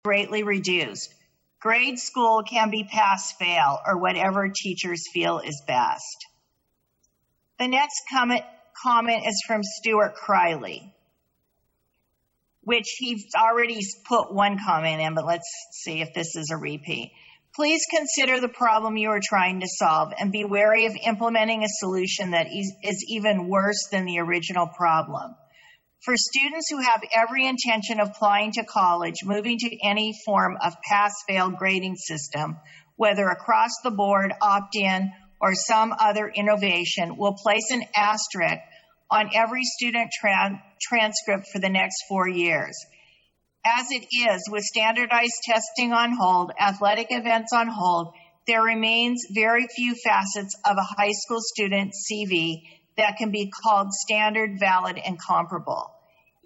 greatly reduced. Grade school can be pass-fail or whatever teachers feel is best. The next comment is from Stuart Criley, which he's already put one comment in, but let's see if this is a repeat. Please consider the problem you are trying to solve and be wary of implementing a solution that is even worse than the original problem. For students who have every intention of applying to college, moving to any form of pass-fail grading system, whether across the board, opt-in, or some other innovation, will place an asterisk on every student transcript for the next 4 years. As it is, with standardized testing on hold, athletic events on hold, there remains very few facets of a high school student's CV that can be called standard, valid, and comparable.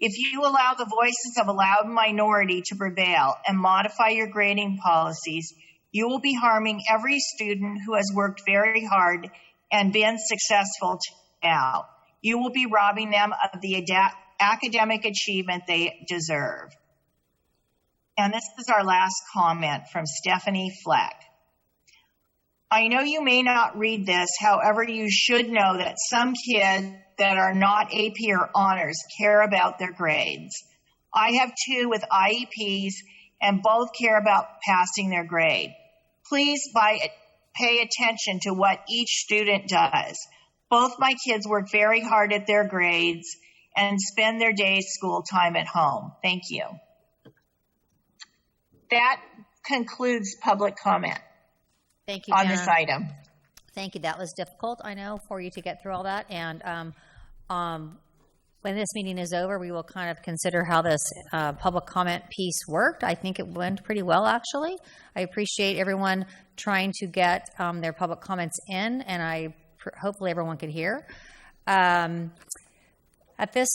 If you allow the voices of a loud minority to prevail and modify your grading policies, you will be harming every student who has worked very hard and been successful now. You will be robbing them of the academic achievement they deserve. And this is our last comment from Stephanie Fleck. I know you may not read this, however, you should know that some kids that are not AP or honors care about their grades. I have 2 with IEPs and both care about passing their grade. Please pay attention to what each student does. Both my kids work very hard at their grades and spend their day school time at home. Thank you. That concludes public comment. Thank you, on Jenna. this item. Thank you. That was difficult, I know, for you to get through all that. And when this meeting is over, we will kind of consider how this public comment piece worked. I think it went pretty well, actually. I appreciate everyone trying to get their public comments in, and hopefully everyone could hear. At this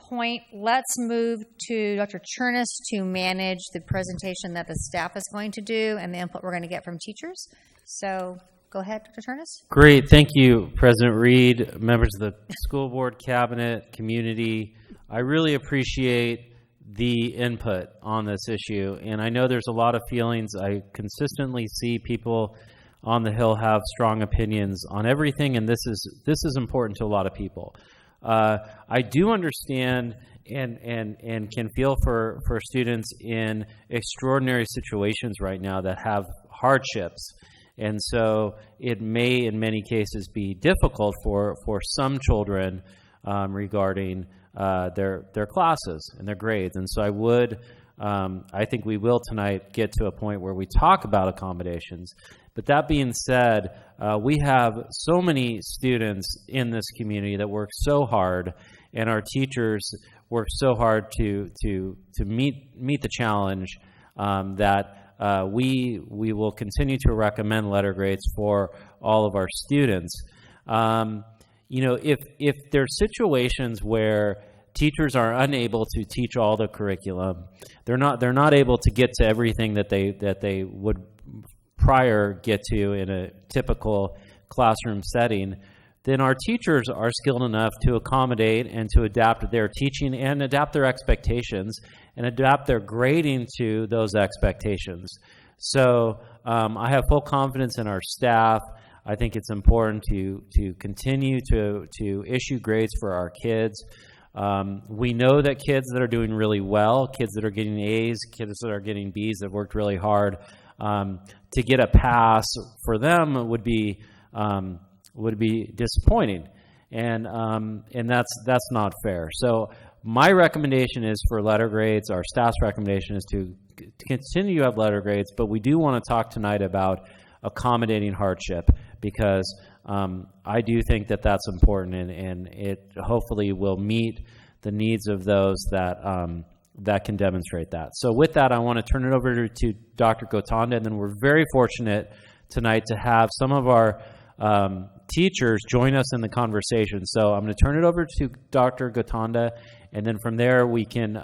point, let's move to Dr. Chernis to manage the presentation that the staff is going to do and the input we're going to get from teachers. So go ahead, Dr. Chernis. Great. Thank you, President Reed, members of the school board, cabinet, community. I really appreciate the input on this issue. And I know there's a lot of feelings. I consistently see people on the Hill have strong opinions on everything, and this is important to a lot of people. I do understand and can feel for students in extraordinary situations right now that have hardships. And so it may, in many cases, be difficult for some children regarding their classes and their grades. And so I think we will tonight get to a point where we talk about accommodations. But that being said, we have so many students in this community that work so hard, and our teachers work so hard to meet the challenge that we will continue to recommend letter grades for all of our students. If there's situations where teachers are unable to teach all the curriculum, they're not able to get to everything that they would prior get to in a typical classroom setting, then our teachers are skilled enough to accommodate and to adapt their teaching and adapt their expectations and adapt their grading to those expectations. So I have full confidence in our staff. I think it's important to continue to issue grades for our kids. We know that kids that are doing really well, kids that are getting A's, kids that are getting B's, that worked really hard, to get a pass for them would be disappointing, and that's not fair. So my recommendation is for letter grades. Our staff's recommendation is to continue to have letter grades, but we do want to talk tonight about accommodating hardship, because I do think that that's important, and it hopefully will meet the needs of those that can demonstrate that. So with that, I want to turn it over to Dr. Gotanda, and then we're very fortunate tonight to have some of our teachers join us in the conversation. So I'm going to turn it over to Dr. Gotanda, and then from there we can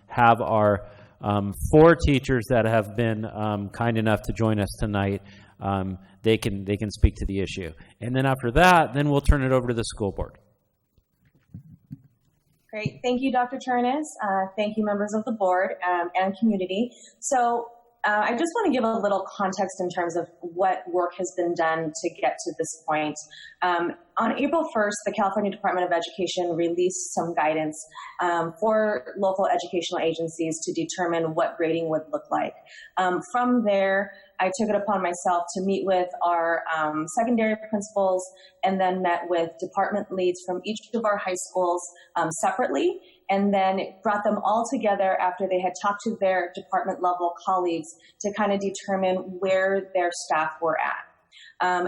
have our 4 teachers that have been kind enough to join us tonight. They can speak to the issue. And then after that, then we'll turn it over to the school board. Great. Thank you, Dr. Charnas. Thank you, members of the board and community. So I just want to give a little context in terms of what work has been done to get to this point. On April 1st, the California Department of Education released some guidance for local educational agencies to determine what grading would look like. From there, I took it upon myself to meet with our secondary principals and then met with department leads from each of our high schools separately, and then brought them all together after they had talked to their department level colleagues to kind of determine where their staff were at.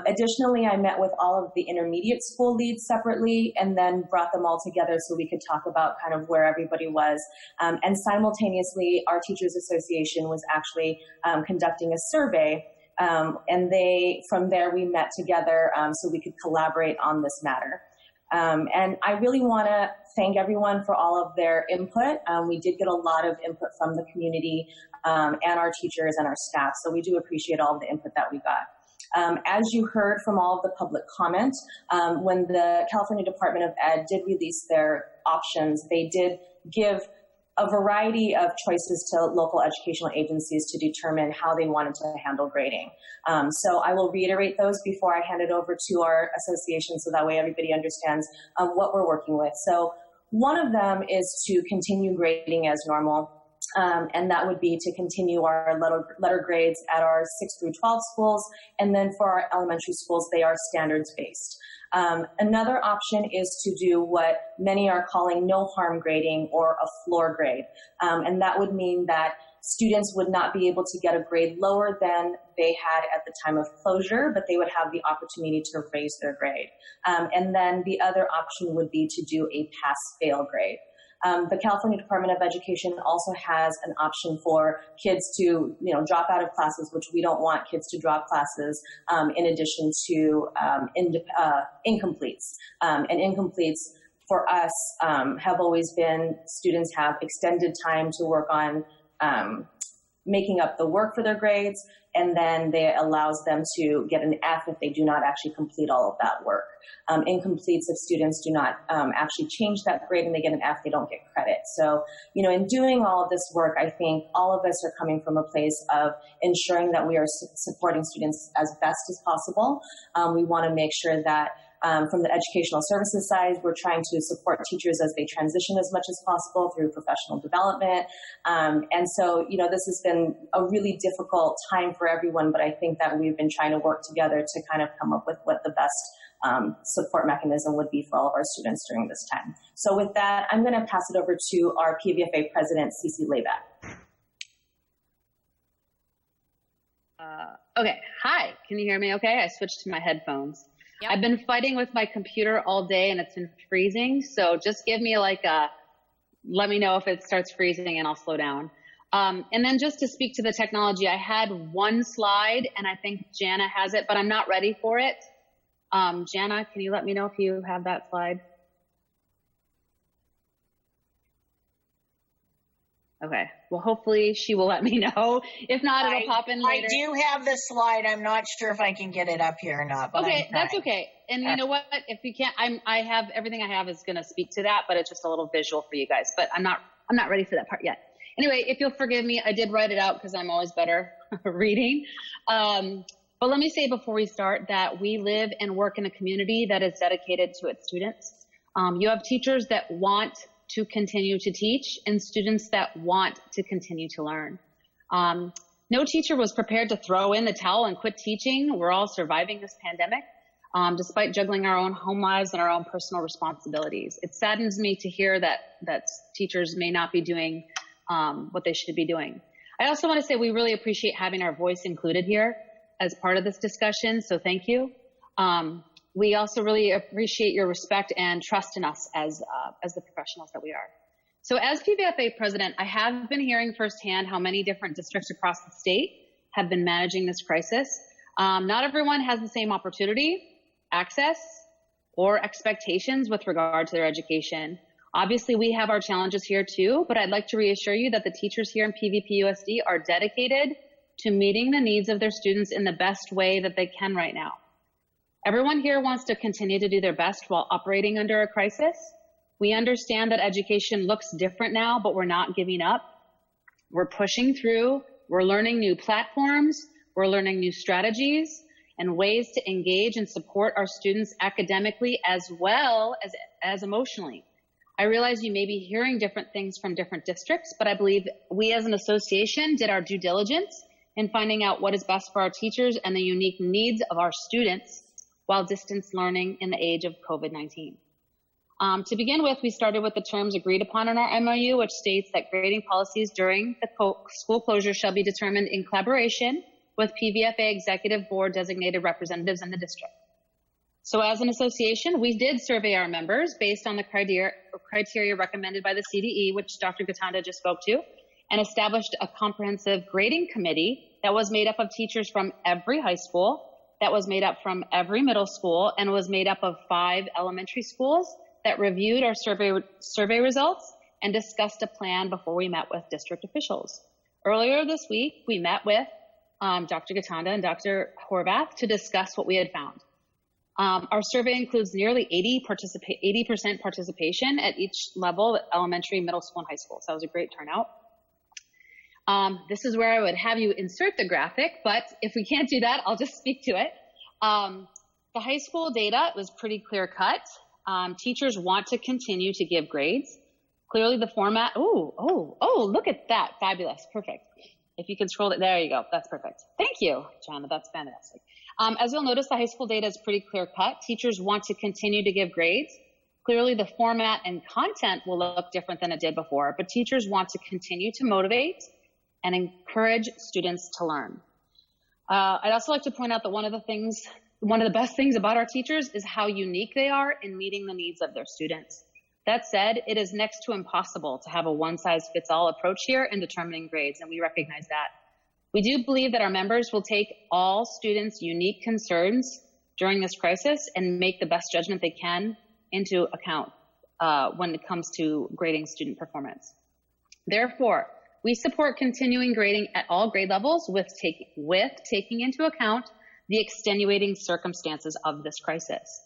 Additionally, I met with all of the intermediate school leads separately and then brought them all together so we could talk about kind of where everybody was. And simultaneously, our Teachers Association was actually conducting a survey. And from there, we met together so we could collaborate on this matter. And I really want to thank everyone for all of their input. We did get a lot of input from the community and our teachers and our staff. So we do appreciate all of the input that we got. As you heard from all of the public comment, when the California Department of Ed did release their options, they did give a variety of choices to local educational agencies to determine how they wanted to handle grading. So I will reiterate those before I hand it over to our association so that way everybody understands what we're working with. So one of them is to continue grading as normal. And that would be to continue our letter grades at our 6 through 12 schools. And then for our elementary schools, they are standards-based. Another option is to do what many are calling no harm grading or a floor grade. And that would mean that students would not be able to get a grade lower than they had at the time of closure, but they would have the opportunity to raise their grade. And then the other option would be to do a pass-fail grade. The California Department of Education also has an option for kids to, drop out of classes, which we don't want kids to drop classes, in addition to incompletes. And incompletes for us have always been students have extended time to work on making up the work for their grades, and then it allows them to get an F if they do not actually complete all of that work. Incompletes, if students do not actually change that grade and they get an F, they don't get credit. So, in doing all of this work, I think all of us are coming from a place of ensuring that we are supporting students as best as possible. We want to make sure that from the educational services side, we're trying to support teachers as they transition as much as possible through professional development. And so, this has been a really difficult time for everyone, but I think that we've been trying to work together to kind of come up with what the best support mechanism would be for all of our students during this time. So with that, I'm going to pass it over to our PVFA president, Cece Layback. Okay. Hi. Can you hear me okay? I switched to my headphones. Yep. I've been fighting with my computer all day and it's been freezing. So just give me let me know if it starts freezing and I'll slow down. And then just to speak to the technology, I had one slide and I think Jana has it, but I'm not ready for it. Jana, can you let me know if you have that slide? Okay. Well, hopefully she will let me know. If not, it'll pop in later. I do have the slide. I'm not sure if I can get it up here or not. But okay, that's okay. And you know what? If you can't, I have everything I have is going to speak to that, but it's just a little visual for you guys. But I'm not ready for that part yet. Anyway, if you'll forgive me, I did write it out because I'm always better reading. But let me say before we start that we live and work in a community that is dedicated to its students. You have teachers that want to continue to teach and students that want to continue to learn. No teacher was prepared to throw in the towel and quit teaching. We're all surviving this pandemic, despite juggling our own home lives and our own personal responsibilities. It saddens me to hear that teachers may not be doing what they should be doing. I also want to say we really appreciate having our voice included here as part of this discussion, so thank you. We also really appreciate your respect and trust in us as the professionals that we are. So as PVFA president, I have been hearing firsthand how many different districts across the state have been managing this crisis. Not everyone has the same opportunity, access, or expectations with regard to their education. Obviously, we have our challenges here too, but I'd like to reassure you that the teachers here in PVPUSD are dedicated to meeting the needs of their students in the best way that they can right now. Everyone here wants to continue to do their best while operating under a crisis. We understand that education looks different now, but we're not giving up. We're pushing through. We're learning new platforms. We're learning new strategies and ways to engage and support our students academically as well as emotionally. I realize you may be hearing different things from different districts, but I believe we as an association did our due diligence in finding out what is best for our teachers and the unique needs of our students while distance learning in the age of COVID-19. To begin with, we started with the terms agreed upon in our MOU, which states that grading policies during the school closure shall be determined in collaboration with PVFA Executive Board designated representatives in the district. So as an association, we did survey our members based on the criteria recommended by the CDE, which Dr. Gatanda just spoke to, and established a comprehensive grading committee that was made up of teachers from every high school, that was made up from every middle school, and was made up of 5 elementary schools that reviewed our survey results and discussed a plan before we met with district officials. Earlier this week, we met with Dr. Gatanda and Dr. Horvath to discuss what we had found. Our survey includes nearly 80% participation at each level, elementary, middle school, and high school. So that was a great turnout. This is where I would have you insert the graphic, but if we can't do that, I'll just speak to it. The high school data was pretty clear cut. Teachers want to continue to give grades. Clearly the format, look at that, fabulous, perfect. If you can scroll it, there you go, that's perfect. Thank you, Jana, that's fantastic. As you'll notice, the high school data is pretty clear cut. Teachers want to continue to give grades. Clearly the format and content will look different than it did before, but teachers want to continue to motivate and encourage students to learn. I'd also like to point out that one of the best things about our teachers is how unique they are in meeting the needs of their students. That said, it is next to impossible to have a one-size-fits-all approach here in determining grades, and we recognize that. We do believe that our members will take all students' unique concerns during this crisis and make the best judgment they can into account when it comes to grading student performance. Therefore, we support continuing grading at all grade levels with taking into account the extenuating circumstances of this crisis.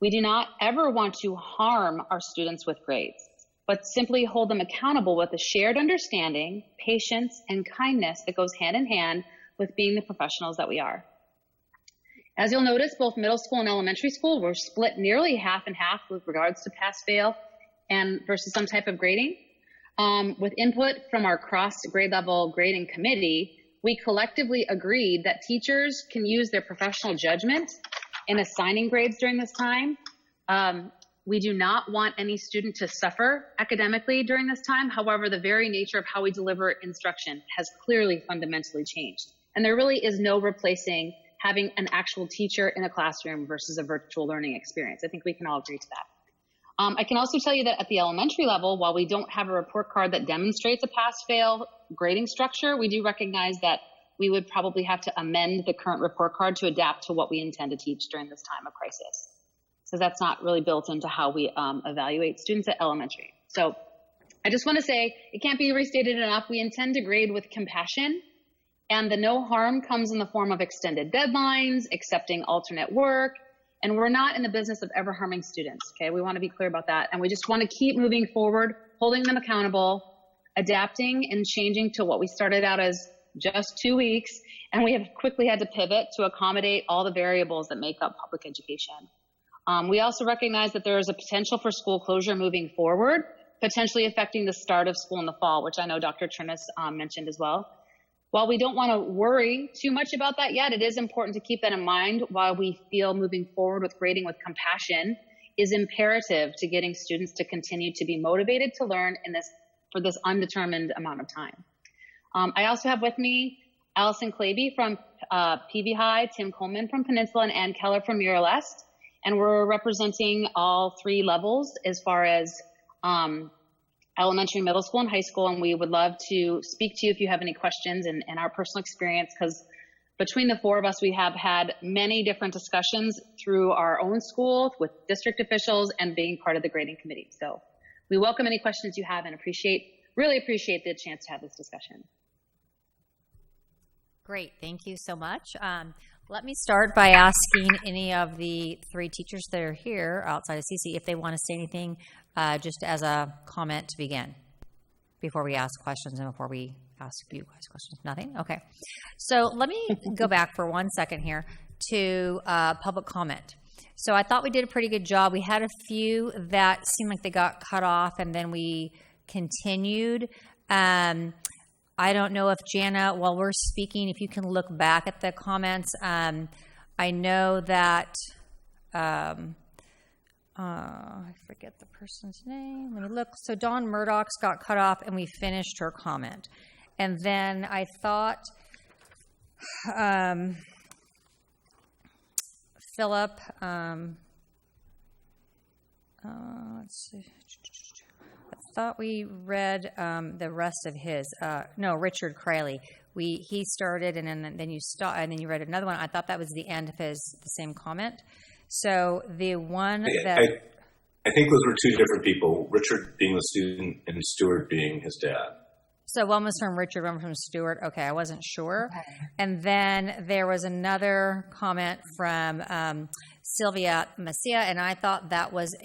We do not ever want to harm our students with grades, but simply hold them accountable with a shared understanding, patience, and kindness that goes hand in hand with being the professionals that we are. As you'll notice, both middle school and elementary school were split nearly half and half with regards to pass-fail and versus some type of grading. With input from our cross-grade level grading committee, we collectively agreed that teachers can use their professional judgment in assigning grades during this time. We do not want any student to suffer academically during this time. However, the very nature of how we deliver instruction has clearly fundamentally changed. And there really is no replacing having an actual teacher in a classroom versus a virtual learning experience. I think we can all agree to that. I can also tell you that at the elementary level, while we don't have a report card that demonstrates a pass-fail grading structure, we do recognize that we would probably have to amend the current report card to adapt to what we intend to teach during this time of crisis. So that's not really built into how we evaluate students at elementary. So I just want to say, it can't be restated enough. We intend to grade with compassion, and the no harm comes in the form of extended deadlines, accepting alternate work, and we're not in the business of ever harming students, okay? We want to be clear about that, and we just want to keep moving forward, holding them accountable, adapting and changing to what we started out as just 2 weeks, and we have quickly had to pivot to accommodate all the variables that make up public education. We also recognize that there is a potential for school closure moving forward, potentially affecting the start of school in the fall, which I know Dr. Chernis mentioned as well. While we don't want to worry too much about that yet, it is important to keep that in mind while we feel moving forward with grading with compassion is imperative to getting students to continue to be motivated to learn for this undetermined amount of time. I also have with me Allison Claby from PV High, Tim Coleman from Peninsula, and Ann Keller from Mira Lest. And we're representing all 3 levels as far as elementary, middle school, and high school. And we would love to speak to you if you have any questions and our personal experience, because between the 4 of us, we have had many different discussions through our own school with district officials and being part of the grading committee. So we welcome any questions you have and really appreciate the chance to have this discussion. Great, thank you so much. Let me start by asking any of the 3 teachers that are here outside of CC if they want to say anything just as a comment to begin before we ask questions and before we ask you guys questions? Nothing? Okay. So let me go back for 1 second here to public comment. So I thought we did a pretty good job. We had a few that seemed like they got cut off and then we continued. I don't know if Jana, while we're speaking, if you can look back at the comments. I know that, I forget the person's name. Let me look. So Dawn Murdoch's got cut off and we finished her comment. And then I thought Philip, let's see. I thought we read the rest of his. No, Richard Criley. He started and then you stopped and then you read another one. I thought that was the end of the same comment. So the one that I think those were two different people. Richard being the student and Stuart being his dad. So one was from Richard, one from Stuart. Okay, I wasn't sure. Okay. And then there was another comment from Sylvia Messia, and I thought that was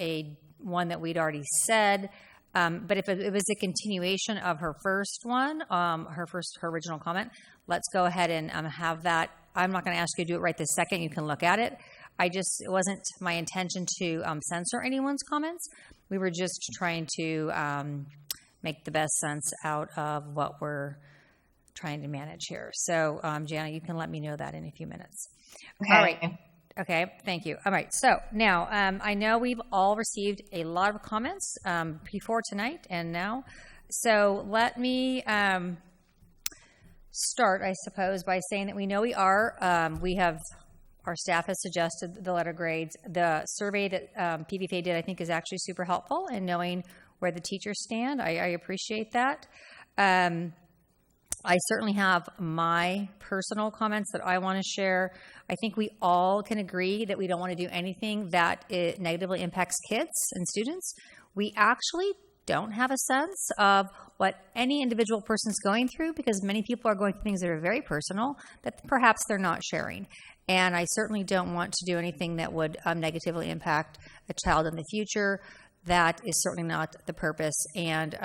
one that we'd already said. But if it was a continuation of her first one, her original comment, let's go ahead and have that. I'm not going to ask you to do it right this second. You can look at it. It wasn't my intention to censor anyone's comments. We were just trying to make the best sense out of what we're trying to manage here. So, Jana, you can let me know that in a few minutes. Okay. All right. Okay, thank you. All right, so now I know we've all received a lot of comments before tonight and now. So let me start, I suppose, by saying that we know our staff has suggested the letter grades. The survey that PVPA did, I think, is actually super helpful in knowing where the teachers stand. I appreciate that. I certainly have my personal comments that I want to share. I think we all can agree that we don't want to do anything that it negatively impacts kids and students. We actually don't have a sense of what any individual person's going through because many people are going through things that are very personal that perhaps they're not sharing. And I certainly don't want to do anything that would negatively impact a child in the future. That is certainly not the purpose. And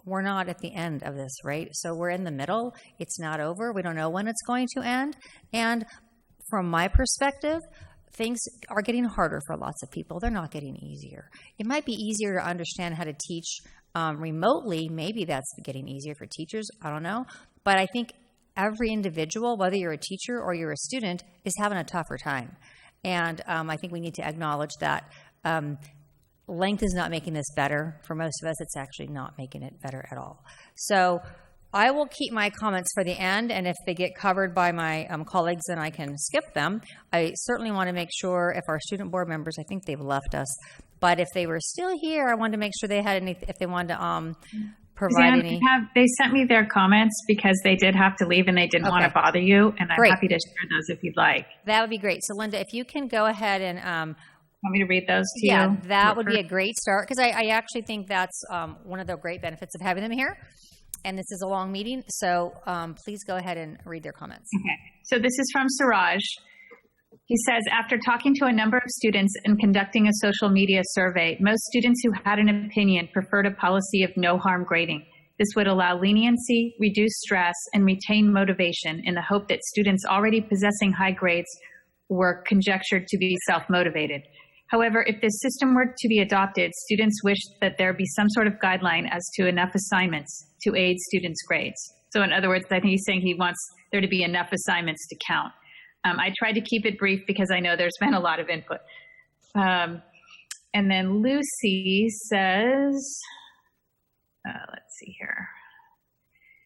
we're not at the end of this, right? So we're in the middle. It's not over. We don't know when it's going to end. And from my perspective, things are getting harder for lots of people. They're not getting easier. It might be easier to understand how to teach remotely. Maybe that's getting easier for teachers. I don't know. But I think every individual, whether you're a teacher or you're a student, is having a tougher time. And I think we need to acknowledge that length is not making this better. For most of us, it's actually not making it better at all. So I will keep my comments for the end, and if they get covered by my colleagues, then I can skip them. I certainly want to make sure if our student board members, I think they've left us, but if they were still here, I wanted to make sure they had any, if they wanted to provide any. They sent me their comments because they did have to leave and they didn't want to bother you, and I'm happy to share those if you'd like. That would be great. So Linda, if you can go ahead and want me to read those to you? Yeah, that would be a great start because I actually think that's one of the great benefits of having them here. And this is a long meeting, so please go ahead and read their comments. Okay. So this is from Siraj. He says, after talking to a number of students and conducting a social media survey, most students who had an opinion preferred a policy of no harm grading. This would allow leniency, reduce stress, and retain motivation in the hope that students already possessing high grades were conjectured to be self-motivated. However, if this system were to be adopted, students wished that there be some sort of guideline as to enough assignments to aid students' grades. So in other words, I think he's saying he wants there to be enough assignments to count. I tried to keep it brief because I know there's been a lot of input. And then Lucy says, let's see here.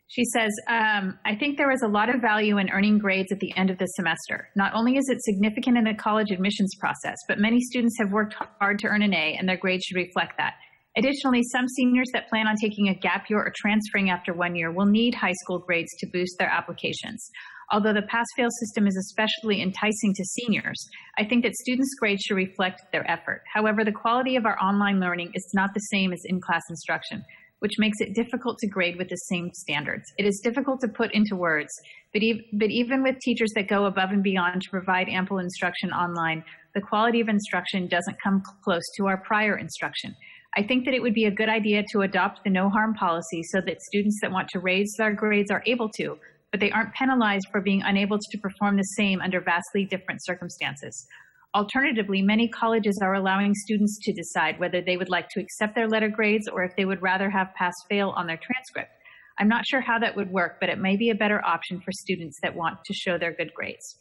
She says, I think there is a lot of value in earning grades at the end of the semester. Not only is it significant in the college admissions process, but many students have worked hard to earn an A, and their grades should reflect that. Additionally, some seniors that plan on taking a gap year or transferring after 1 year will need high school grades to boost their applications. Although the pass-fail system is especially enticing to seniors, I think that students' grades should reflect their effort. However, the quality of our online learning is not the same as in-class instruction. which makes it difficult to grade with the same standards. It is difficult to put into words, but even with teachers that go above and beyond to provide ample instruction online, the quality of instruction doesn't come close to our prior instruction. I think that it would be a good idea to adopt the no harm policy so that students that want to raise their grades are able to, but they aren't penalized for being unable to perform the same under vastly different circumstances. Alternatively, many colleges are allowing students to decide whether they would like to accept their letter grades or if they would rather have pass-fail on their transcript. I'm not sure how that would work, but it may be a better option for students that want to show their good grades.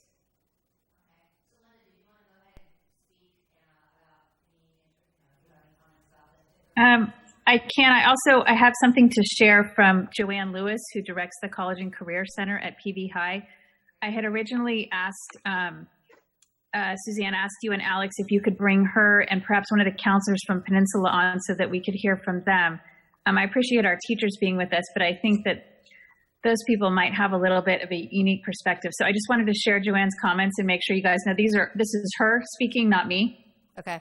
I can. I have something to share from Joanne Lewis, who directs the College and Career Center at PV High. I had originally asked, Suzanne asked you and Alex if you could bring her and perhaps one of the counselors from Peninsula on so that we could hear from them. I appreciate our teachers being with us, but I think that those people might have a little bit of a unique perspective. So I just wanted to share Joanne's comments and make sure you guys know this is her speaking, not me. Okay.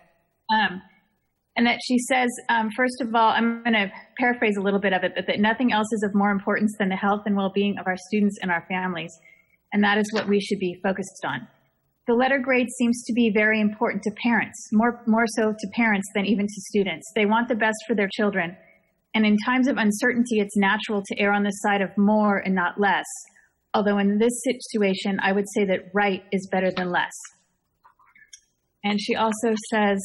And that she says, first of all, I'm going to paraphrase a little bit of it, but that nothing else is of more importance than the health and well-being of our students and our families. And that is what we should be focused on. The letter grade seems to be very important to parents, more so to parents than even to students. They want the best for their children. And in times of uncertainty, it's natural to err on the side of more and not less. Although in this situation, I would say that right is better than less. And she also says,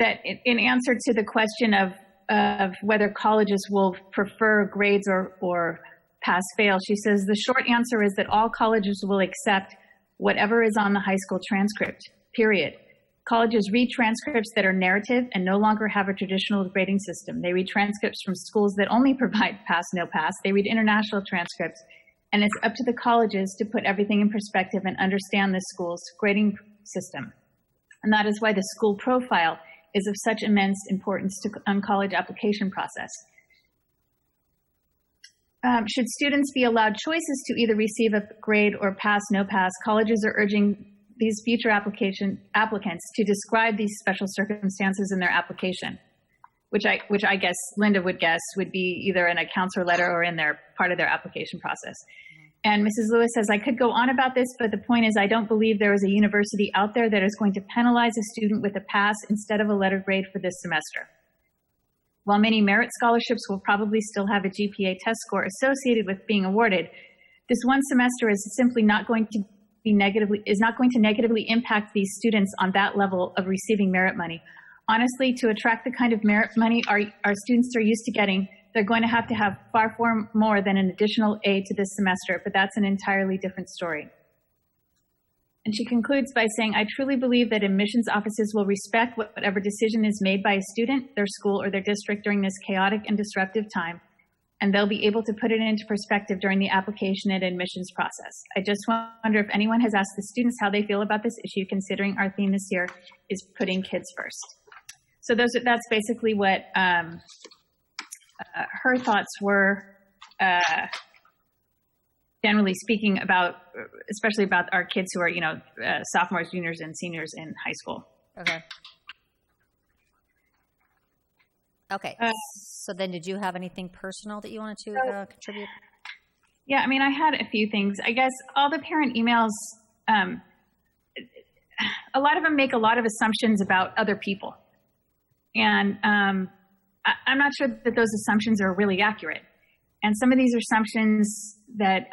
that in answer to the question of whether colleges will prefer grades or pass-fail, she says the short answer is that all colleges will accept whatever is on the high school transcript, period. Colleges read transcripts that are narrative and no longer have a traditional grading system. They read transcripts from schools that only provide pass, no pass. They read international transcripts, and it's up to the colleges to put everything in perspective and understand the school's grading system. And that is why the school profile is of such immense importance to college application process. Should students be allowed choices to either receive a grade or pass, no pass, colleges are urging these future applicants to describe these special circumstances in their application, which I guess Linda would guess would be either in a counselor letter or in their part of their application process. And Mrs. Lewis says, I could go on about this, but the point is I don't believe there is a university out there that is going to penalize a student with a pass instead of a letter grade for this semester. While many merit scholarships will probably still have a GPA test score associated with being awarded, this one semester is simply not going to negatively impact these students on that level of receiving merit money. Honestly, to attract the kind of merit money our students are used to getting, they're going to have far more than an additional A to this semester, but that's an entirely different story. And she concludes by saying, I truly believe that admissions offices will respect whatever decision is made by a student, their school, or their district during this chaotic and disruptive time, and they'll be able to put it into perspective during the application and admissions process. I just wonder if anyone has asked the students how they feel about this issue, considering our theme this year is putting kids first. So that's basically what her thoughts were, generally speaking, about, especially about our kids who are, sophomores, juniors, and seniors in high school. Okay. Okay. So then did you have anything personal that you wanted to contribute? Yeah, I mean, I had a few things. I guess all the parent emails, a lot of them make a lot of assumptions about other people. And I'm not sure that those assumptions are really accurate. And some of these assumptions that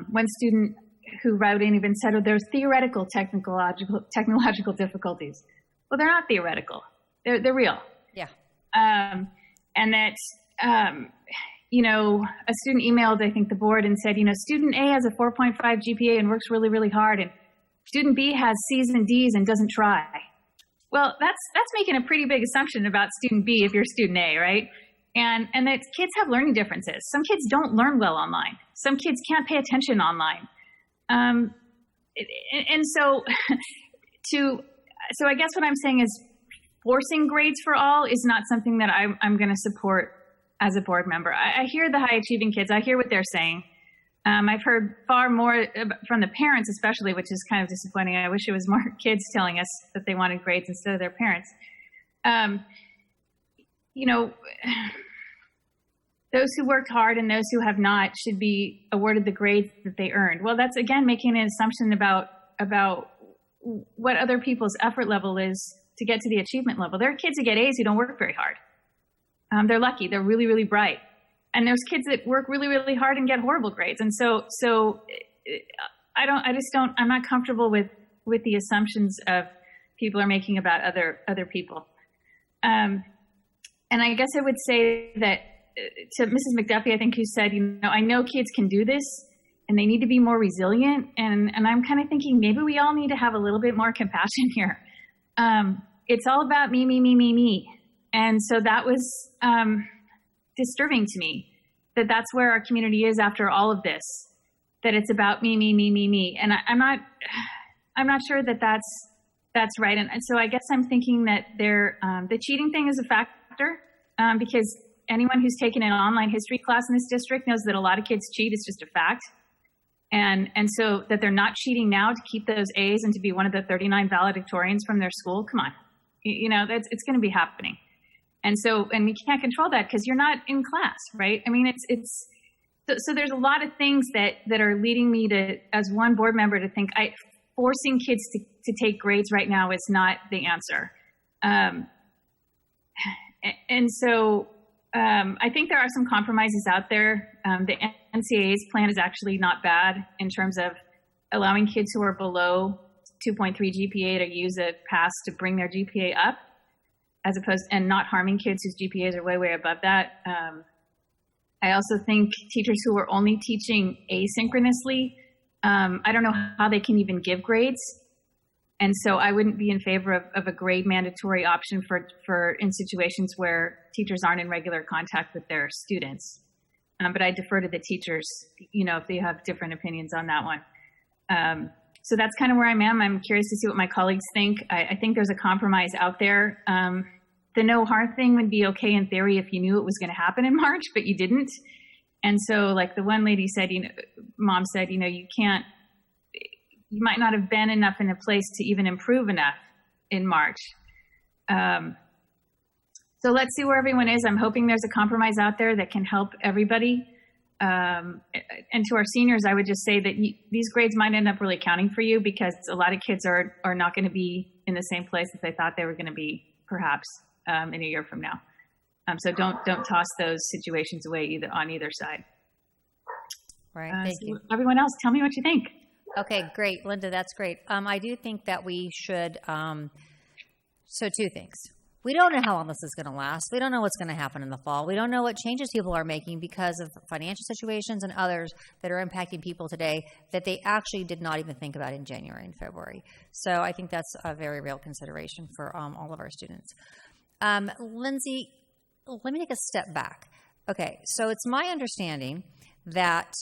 one student who wrote in even said, oh, there's theoretical technological difficulties. Well, they're not theoretical. They're real. Yeah. And that, a student emailed, I think, the board and said, student A has a 4.5 GPA and works really, really hard. And student B has C's and D's and doesn't try. Well, that's making a pretty big assumption about student B if you're student A, right? And that kids have learning differences. Some kids don't learn well online. Some kids can't pay attention online. So I guess what I'm saying is forcing grades for all is not something that I'm going to support as a board member. I hear the high achieving kids. I hear what they're saying. I've heard far more from the parents, especially, which is kind of disappointing. I wish it was more kids telling us that they wanted grades instead of their parents. those who worked hard and those who have not should be awarded the grades that they earned. Well, that's again making an assumption about what other people's effort level is to get to the achievement level. There are kids who get A's who don't work very hard. They're lucky. They're really, really bright. And there's kids that work really, really hard and get horrible grades. And so I'm not comfortable with the assumptions of people are making about other people. And I guess I would say that to Mrs. McDuffie, I think, who said, I know kids can do this and they need to be more resilient. And I'm kind of thinking maybe we all need to have a little bit more compassion here. It's all about me, me, me, me, me. And so that was disturbing to me, that's where our community is after all of this, that it's about me, me, me, me, me. And I'm not sure that that's right. And so I guess I'm thinking that the cheating thing is a factor because anyone who's taken an online history class in this district knows that a lot of kids cheat. It's just a fact. And so that they're not cheating now to keep those A's and to be one of the 39 valedictorians from their school. Come on, it's going to be happening. And we can't control that because you're not in class, right? I mean, so there's a lot of things that are leading me to, as one board member, to think forcing kids to take grades right now is not the answer. And so I think there are some compromises out there. The NCAA's plan is actually not bad in terms of allowing kids who are below 2.3 GPA to use a pass to bring their GPA up, and not harming kids whose GPAs are way, way above that. I also think teachers who are only teaching asynchronously, I don't know how they can even give grades. And so I wouldn't be in favor of a grade mandatory option for in situations where teachers aren't in regular contact with their students. But I defer to the teachers, if they have different opinions on that one. So that's kind of where I am. I'm curious to see what my colleagues think. I think there's a compromise out there. The no harm thing would be okay in theory if you knew it was going to happen in March, but you didn't. And so like the one lady said, mom said, you might not have been enough in a place to even improve enough in March. So let's see where everyone is. I'm hoping there's a compromise out there that can help everybody. And to our seniors, I would just say that these grades might end up really counting for you because a lot of kids are not going to be in the same place that they thought they were going to be, perhaps, in a year from now. So don't toss those situations away on either side. Right. Thank you. Everyone else, tell me what you think. Okay, great. Linda, that's great. I do think that we should, so two things. We don't know how long this is going to last. We don't know what's going to happen in the fall. We don't know what changes people are making because of financial situations and others that are impacting people today that they actually did not even think about in January and February. So I think that's a very real consideration for all of our students. Lindsay, let me take a step back. Okay, so it's my understanding that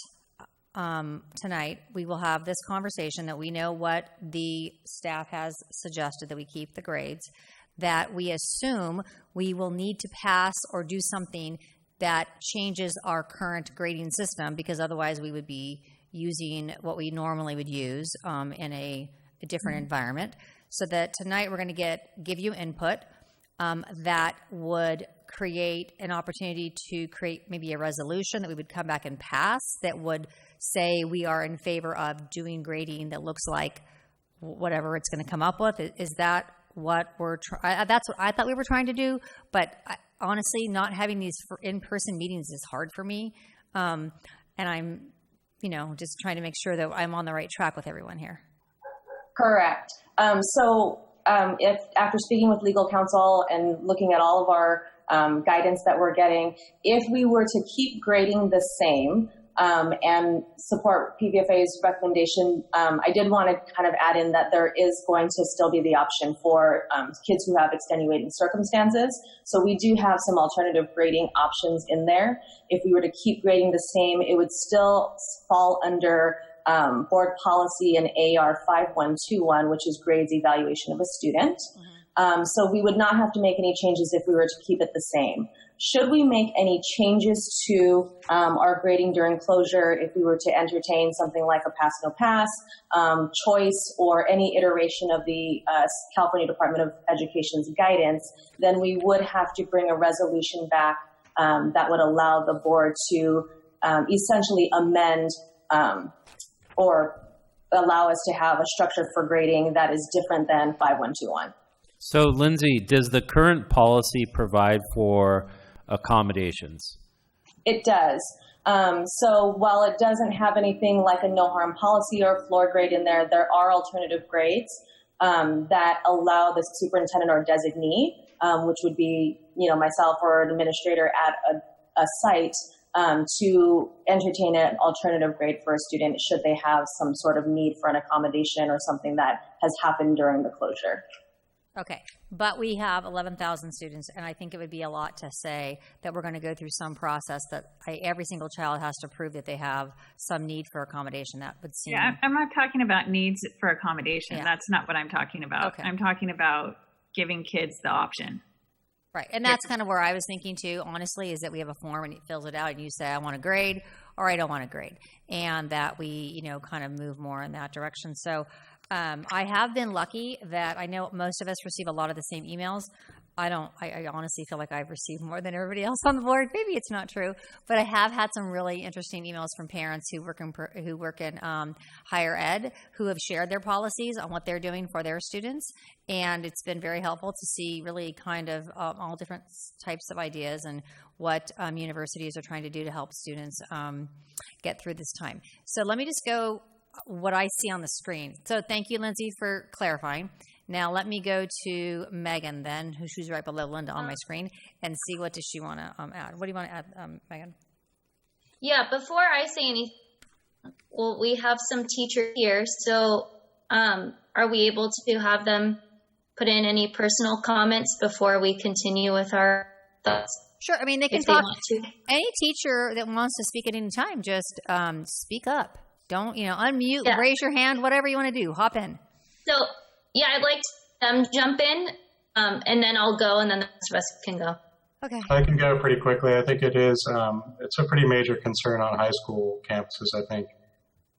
tonight we will have this conversation that we know what the staff has suggested, that we keep the grades, that we assume we will need to pass or do something that changes our current grading system because otherwise we would be using what we normally would use in a different environment. So that tonight we're going to give you input that would create an opportunity to create maybe a resolution that we would come back and pass that would say we are in favor of doing grading that looks like whatever it's going to come up with. Is that what we're that's what I thought we were trying to do, but honestly, not having these in-person meetings is hard for me, and I'm, just trying to make sure that I'm on the right track with everyone here. Correct. If after speaking with legal counsel and looking at all of our guidance that we're getting, if we were to keep grading the same and support PVFA's recommendation, I did want to kind of add in that there is going to still be the option for kids who have extenuating circumstances. So we do have some alternative grading options in there. If we were to keep grading the same, it would still fall under board policy and AR 5121, which is grades evaluation of a student. So we would not have to make any changes if we were to keep it the same. Should we make any changes to our grading during closure, if we were to entertain something like a pass, no pass, choice, or any iteration of the California Department of Education's guidance, then we would have to bring a resolution back that would allow the board to essentially amend or allow us to have a structure for grading that is different than 5121. So, Lindsay, does the current policy provide for accommodations? It does. So while it doesn't have anything like a no harm policy or floor grade in there, there are alternative grades that allow the superintendent or designee, which would be, myself or an administrator at a site, to entertain an alternative grade for a student should they have some sort of need for an accommodation or something that has happened during the closure. Okay, but we have 11,000 students, and I think it would be a lot to say that we're going to go through some process that every single child has to prove that they have some need for accommodation. That would seem... Yeah, I'm not talking about needs for accommodation. Yeah. That's not what I'm talking about. Okay. I'm talking about giving kids the option. Right, and that's kind of where I was thinking too, honestly, is that we have a form and it fills it out and you say, I want a grade or I don't want a grade, and that we, kind of move more in that direction. So I have been lucky that I know most of us receive a lot of the same emails. I honestly feel like I've received more than everybody else on the board. Maybe it's not true, but I have had some really interesting emails from parents who work in higher ed who have shared their policies on what they're doing for their students, and it's been very helpful to see really kind of all different types of ideas and what universities are trying to do to help students get through this time. So let me just go what I see on the screen. So thank you, Lindsay, for clarifying. Now let me go to Megan then, who's right below Linda on my screen, and see what does she want to add. What do you want to add, Megan? Yeah, before I say anything, well, we have some teachers here, so are we able to have them put in any personal comments before we continue with our thoughts? Sure. I mean, they can talk. Any teacher that wants to speak at any time, just speak up. Don't, unmute, raise your hand, whatever you want to do. Hop in. So, yeah, I'd like to jump in, and then I'll go, and then the rest of us can go. Okay. I can go pretty quickly. I think it is, it's a pretty major concern on high school campuses, I think,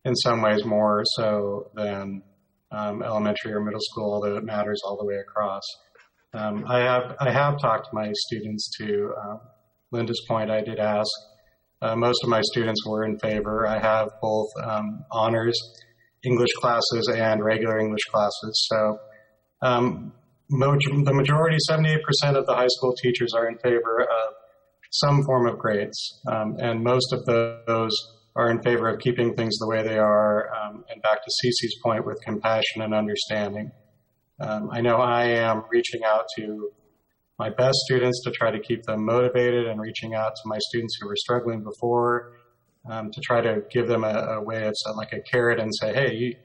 in some ways more so than elementary or middle school, although it matters all the way across. I have talked to my students to Linda's point. I did ask. Most of my students were in favor. I have both honors English classes and regular English classes. So the majority, 78% of the high school teachers are in favor of some form of grades. And most of those are in favor of keeping things the way they are. And back to Cece's point, with compassion and understanding. I know I am reaching out to my best students to try to keep them motivated, and reaching out to my students who were struggling before to try to give them a way of like a carrot and say, hey,